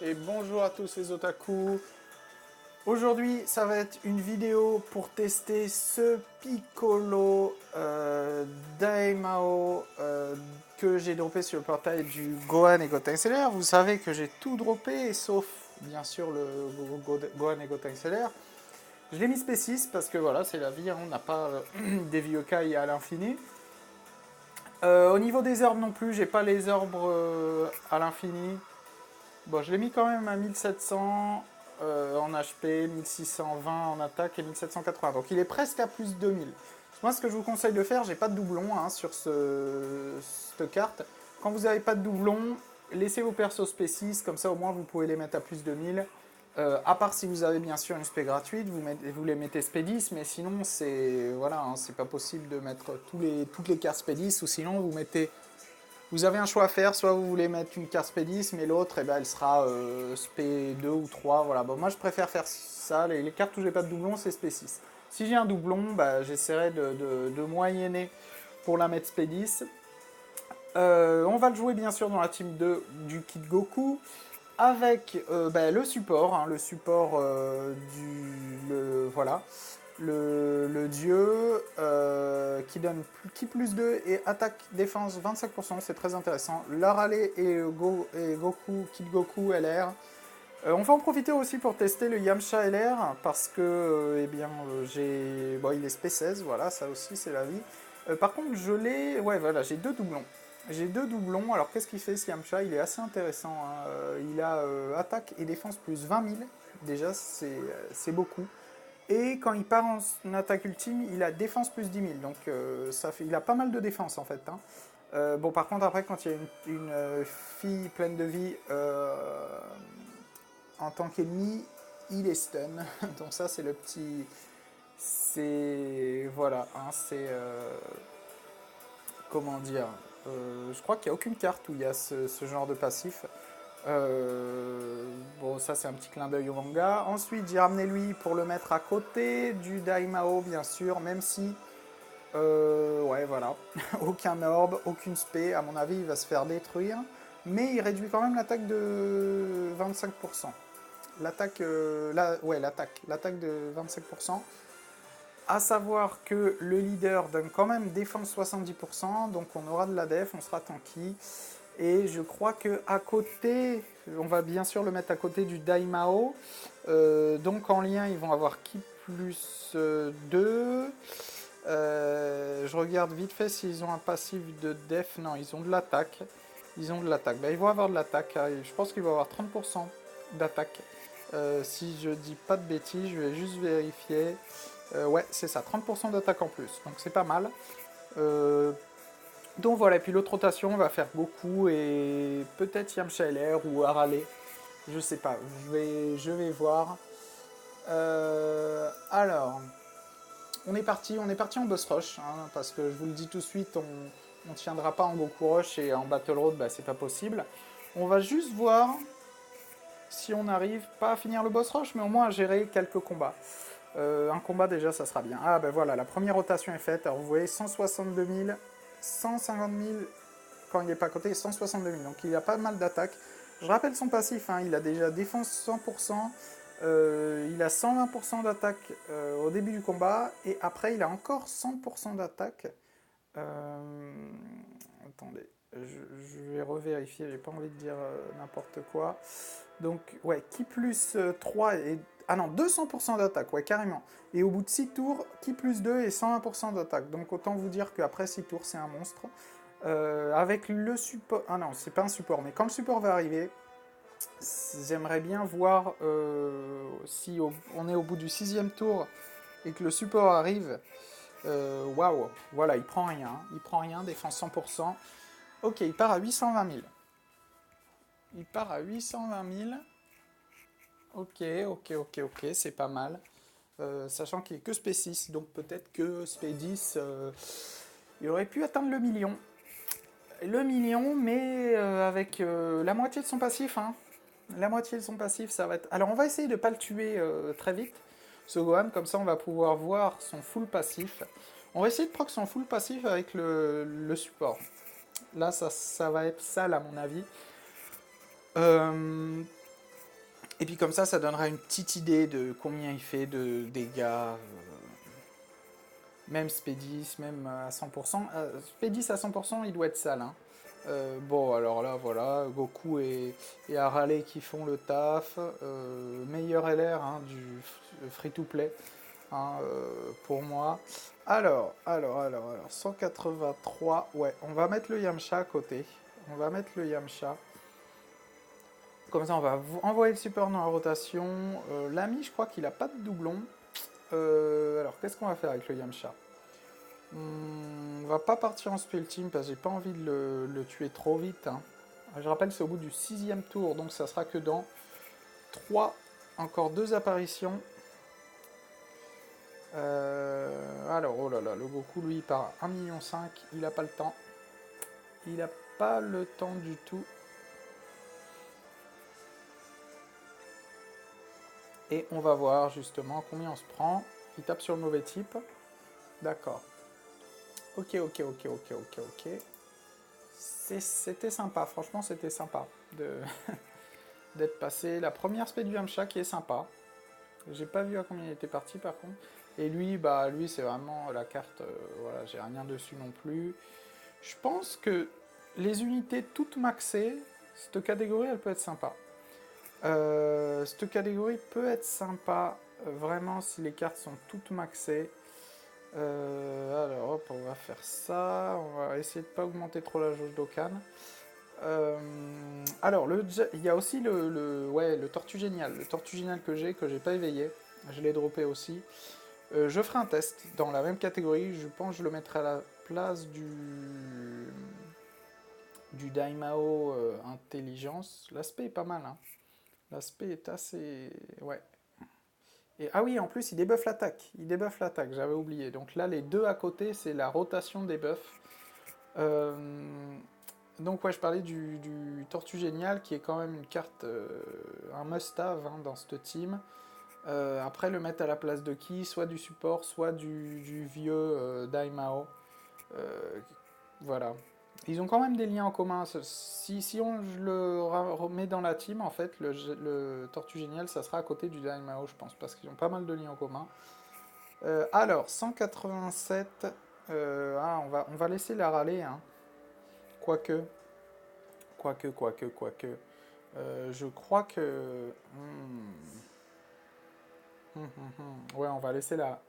Et bonjour à tous les otaku. Aujourd'hui, ça va être une vidéo pour tester ce Piccolo Daimao que j'ai droppé sur le portail du Gohan et Goten Seller. Vous savez que j'ai tout droppé, sauf bien sûr le Gohan et Goten Seller. Je l'ai mis spécis parce que voilà, c'est la vie, hein, on n'a pas des Viokai à l'infini. Au niveau des orbes non plus, j'ai pas les orbes à l'infini. Bon, je l'ai mis quand même à 1700 en HP, 1620 en attaque et 1780. Donc il est presque à plus de 2000. Moi, ce que je vous conseille de faire, j'ai pas de doublon hein, sur cette carte. Quand vous n'avez pas de doublon, laissez vos persos spécis, comme ça au moins vous pouvez les mettre à plus de 1000. À part si vous avez bien sûr une spé gratuite, vous les mettez spé 10, mais sinon c'est voilà, hein, c'est pas possible de mettre toutes les cartes spé 10, ou sinon vous avez un choix à faire, soit vous voulez mettre une carte SP10, mais l'autre, eh ben, elle sera SP2 ou 3. Voilà. Bon, moi, je préfère faire ça. Les cartes où j'ai pas de doublon, c'est SP6. Si j'ai un doublon, bah, j'essaierai de moyenner pour la mettre SP10. On va le jouer, bien sûr, dans la team 2 du Kid Goku, avec bah, le support, hein, le support voilà, le dieu qui donne qui plus 2 et attaque défense 25%, c'est très intéressant. Larale et Goku, Kid Goku LR. On va en profiter aussi pour tester le Yamcha LR parce que eh bien j'ai bon il est spé 16, voilà, ça aussi c'est la vie. Par contre, je l'ai ouais voilà, j'ai deux doublons. J'ai deux doublons. Alors qu'est-ce qu'il fait ce Yamcha? Il est assez intéressant, hein. Il a attaque et défense plus 20 000. Déjà c'est beaucoup. Et quand il part en attaque ultime, il a défense plus 10 000. Donc il a pas mal de défense en fait, hein. Bon, par contre, après, quand il y a une fille pleine de vie en tant qu'ennemi, il est stun. Donc ça, c'est le petit... C'est... Voilà, hein, c'est... comment dire, je crois qu'il n'y a aucune carte où il y a ce genre de passif. Bon, ça c'est un petit clin d'œil au manga. Ensuite, j'ai ramené lui pour le mettre à côté du Daimao, bien sûr, même si, ouais, voilà, aucun orbe, aucune spé. À mon avis, il va se faire détruire, mais il réduit quand même l'attaque de 25%. L'attaque de 25%. À savoir que le leader donne quand même défense 70%, donc on aura de la def, on sera tanky. Et je crois que à côté, on va bien sûr le mettre à côté du Daimao. Donc en lien, ils vont avoir qui plus 2. Je regarde vite fait s'ils ont un passif de def. Non, ils ont de l'attaque. Ils ont de l'attaque. Ben, ils vont avoir de l'attaque. Je pense qu'ils vont avoir 30% d'attaque. Si je dis pas de bêtises, je vais juste vérifier. Ouais, c'est ça, 30% d'attaque en plus. Donc c'est pas mal. Euh, donc voilà, et puis l'autre rotation, on va faire Goku et peut-être Yamcha LR ou Arale. Je sais pas, je vais voir. Alors, on est parti en boss rush, hein, parce que je vous le dis tout de suite, on ne tiendra pas en Goku Rush et en Battle Road, bah, c'est pas possible. On va juste voir si on n'arrive pas à finir le boss rush, mais au moins à gérer quelques combats. Un combat déjà, ça sera bien. Ah ben voilà, la première rotation est faite. Alors vous voyez, 162 000, 150 000 quand il n'est pas à côté, 162 000. Donc il a pas mal d'attaques. Je rappelle son passif, hein, il a déjà défense 100%, il a 120% d'attaque au début du combat, et après il a encore 100% d'attaque. Attendez, je vais revérifier, j'ai pas envie de dire n'importe quoi. Donc, ouais, qui plus 3 et... Ah non, 200% d'attaque, ouais, carrément. Et au bout de 6 tours, qui plus 2 et 120% d'attaque. Donc autant vous dire qu'après 6 tours, c'est un monstre. Avec le support... Ah non, c'est pas un support, mais quand le support va arriver, j'aimerais bien voir si on est au bout du 6ème tour et que le support arrive. Waouh, voilà, il prend rien. Il prend rien, défense 100%. Ok, il part à 820 000. Il part à 820 000. Ok, ok, c'est pas mal. Sachant qu'il est que SP 6, donc peut-être que SP 10, il aurait pu atteindre le million. Le million, mais avec la moitié de son passif, hein. La moitié de son passif, ça va être... Alors on va essayer de ne pas le tuer très vite, ce Gohan, comme ça on va pouvoir voir son full passif. On va essayer de proc son full passif avec le support. Là, ça va être sale à mon avis. Euh, Et puis comme ça donnera une petite idée de combien il fait de dégâts. Même Spédis, même à 100%. Spédis à 100%, il doit être sale. Hein. Bon, alors là, voilà, Goku et Harale qui font le taf. Meilleur LR hein, du free-to-play hein, pour moi. Alors, 183. Ouais, on va mettre le Yamcha à côté. On va mettre le Yamcha. Comme ça, on va envoyer le support dans la rotation. L'ami, je crois qu'il n'a pas de doublon. Alors, qu'est-ce qu'on va faire avec le Yamcha? On va pas partir en spell team parce que j'ai pas envie de le tuer trop vite. Hein. Je rappelle, c'est au bout du 6e tour, donc ça sera que dans 3, encore 2 apparitions. Alors, oh là là, le Goku, lui, il part à 1,5 million, il a pas le temps. Il a pas le temps du tout. Et on va voir justement combien on se prend. Il tape sur le mauvais type. D'accord. Ok. C'était sympa, franchement c'était sympa d'être passé. La première spé du Yamcha qui est sympa. J'ai pas vu à combien il était parti par contre. Et lui, bah lui c'est vraiment la carte, voilà, j'ai rien dessus non plus. Je pense que les unités toutes maxées, cette catégorie elle peut être sympa. Cette catégorie peut être sympa, vraiment si les cartes sont toutes maxées. Alors hop, on va faire ça. On va essayer de ne pas augmenter trop la jauge d'Okan. Alors, il y a aussi le Tortue Génial. Le Tortue Génial que j'ai pas éveillé. Je l'ai droppé aussi. Je ferai un test dans la même catégorie. Je pense que je le mettrai à la place du Daimao Intelligence. L'aspect est pas mal. Hein. L'aspect est assez... Ouais. Et, ah oui, en plus, il débuffe l'attaque. Il débuffe l'attaque, j'avais oublié. Donc là, les deux à côté, c'est la rotation des buffs. Donc ouais, je parlais du Tortue Génial, qui est quand même une carte, un must-have hein, dans cette team. Après, le mettre à la place de qui? Soit du support, soit du vieux Daimao. Voilà. Ils ont quand même des liens en commun. Si on le remet dans la team, en fait, le Tortue Génial, ça sera à côté du Daimao, je pense, parce qu'ils ont pas mal de liens en commun. Alors, 187. On va laisser la râler. Hein. Quoique. Je crois que... Ouais, on va laisser la...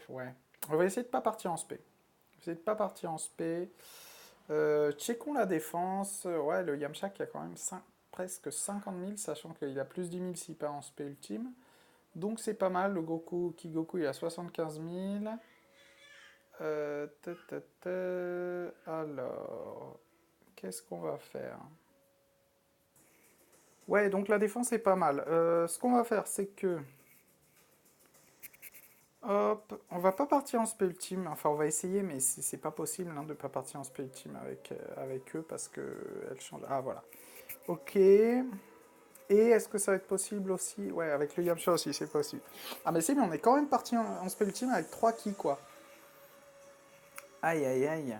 Ouais. On va essayer de pas partir en spé. Essayer de pas partir en spé. Checkons la défense. Ouais, le Yamcha qui a quand même presque 50 000, sachant qu'il a plus 10 000 s'il part en spé ultime. Donc c'est pas mal. Le Kigoku il a 75 000. Alors, qu'est-ce qu'on va faire? Ouais, donc la défense est pas mal. Ce qu'on va faire, c'est que... Hop, on va pas partir en spell team. Enfin, on va essayer, mais c'est pas possible hein, de pas partir en spell team avec eux parce que elle change. Ah, voilà. Ok. Et est-ce que ça va être possible aussi? Ouais, avec le Yamcha aussi, c'est possible. Ah, mais c'est bien, on est quand même parti en spell team avec 3 ki, quoi. Aïe, aïe, aïe.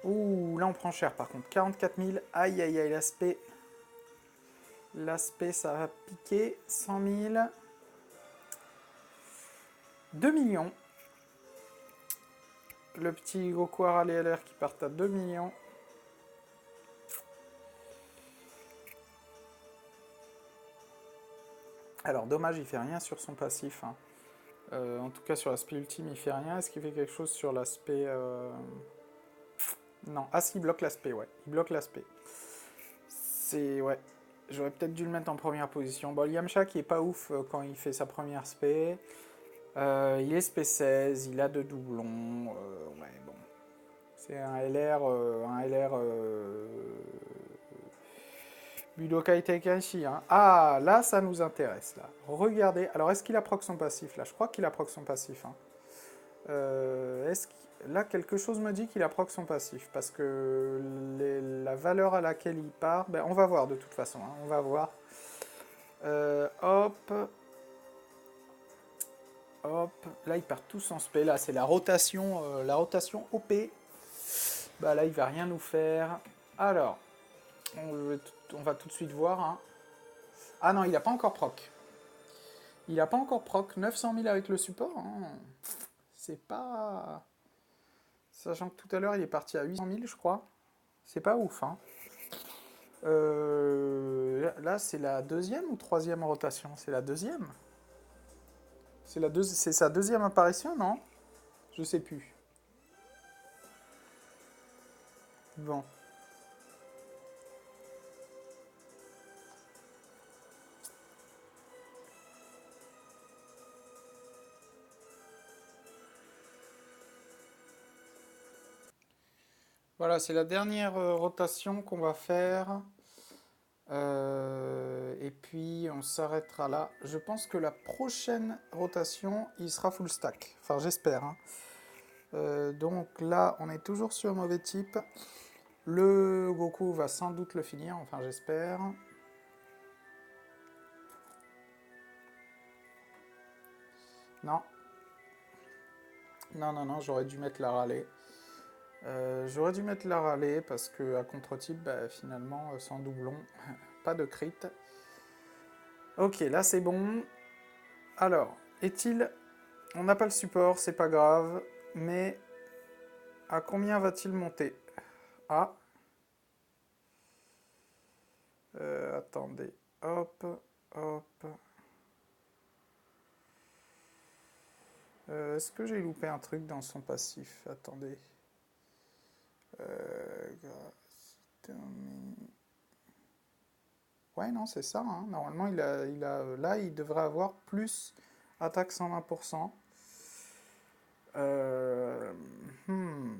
Ouh, là on prend cher par contre. 44 000. Aïe, aïe, aïe, l'aspect. L'aspect, ça va piquer. 100 000. 2 millions. Le petit Goku Harale LR qui part à 2 millions. Alors, dommage, il fait rien sur son passif. Hein. En tout cas, sur l'aspect ultime, il fait rien. Est-ce qu'il fait quelque chose sur l'aspect... Non. Ah, si, il bloque l'aspect, ouais. Il bloque l'aspect. C'est... Ouais. J'aurais peut-être dû le mettre en première position. Bon, Yamcha qui est pas ouf quand il fait sa première spé. Il est spé 16, il a 2 doublons. Ouais, bon. C'est un LR... Budokai Tenkaichi. Hein. Ah, là, ça nous intéresse. Là. Regardez. Alors, est-ce qu'il a proc son passif là? Je crois qu'il a proc son passif. Hein. Là, quelque chose me dit qu'il a proc son passif. Parce que la valeur à laquelle il part... Ben, on va voir de toute façon. Hein. On va voir. Hop. Hop. Là, ils partent tous en spé. Là, c'est la rotation OP. Bah là, il va rien nous faire. Alors... On va tout de suite voir. Hein. Ah non, il n'a pas encore proc. Il n'a pas encore proc. 900 000 avec le support. Hein. C'est pas... Sachant que tout à l'heure, il est parti à 800 000, je crois. C'est pas ouf. Hein. Là, c'est la deuxième ou troisième rotation? C'est la deuxième. C'est sa deuxième apparition, non? Je sais plus. Bon. Voilà, c'est la dernière rotation qu'on va faire. Et puis on s'arrêtera là. Je pense que la prochaine rotation, il sera full stack. Enfin, j'espère. Hein. Donc là, on est toujours sur mauvais type. Le Goku va sans doute le finir, enfin j'espère. Non. Non, non, non, j'aurais dû mettre la râlée. J'aurais dû mettre la râlée parce que à contre-type, bah, finalement, sans doublon, pas de crit. Ok, là c'est bon. Alors, est-il... On n'a pas le support, c'est pas grave, mais à combien va-t-il monter? Ah. Attendez. Hop, hop. Est-ce que j'ai loupé un truc dans son passif? Attendez. Ouais, non, c'est ça. Hein. Normalement, là, il devrait avoir plus attaque 120%. Hmm.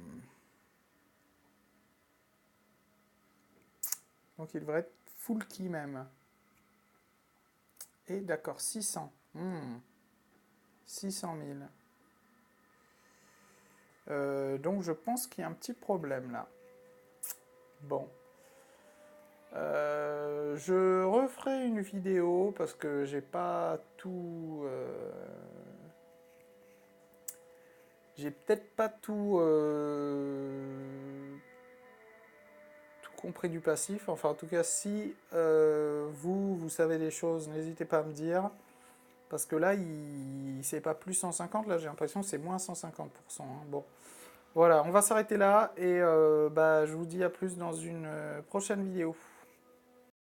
Donc, il devrait être full key même. Et d'accord, 600. 600 000. Donc, je pense qu'il y a un petit problème là. Bon. Je referai une vidéo parce que j'ai pas tout. J'ai peut-être pas tout. Tout compris du passif. Enfin, en tout cas, si vous savez des choses, n'hésitez pas à me dire. Parce que là, c'est pas plus 150, là j'ai l'impression que c'est moins 150%. Hein. Bon, voilà, on va s'arrêter là et bah, je vous dis à plus dans une prochaine vidéo.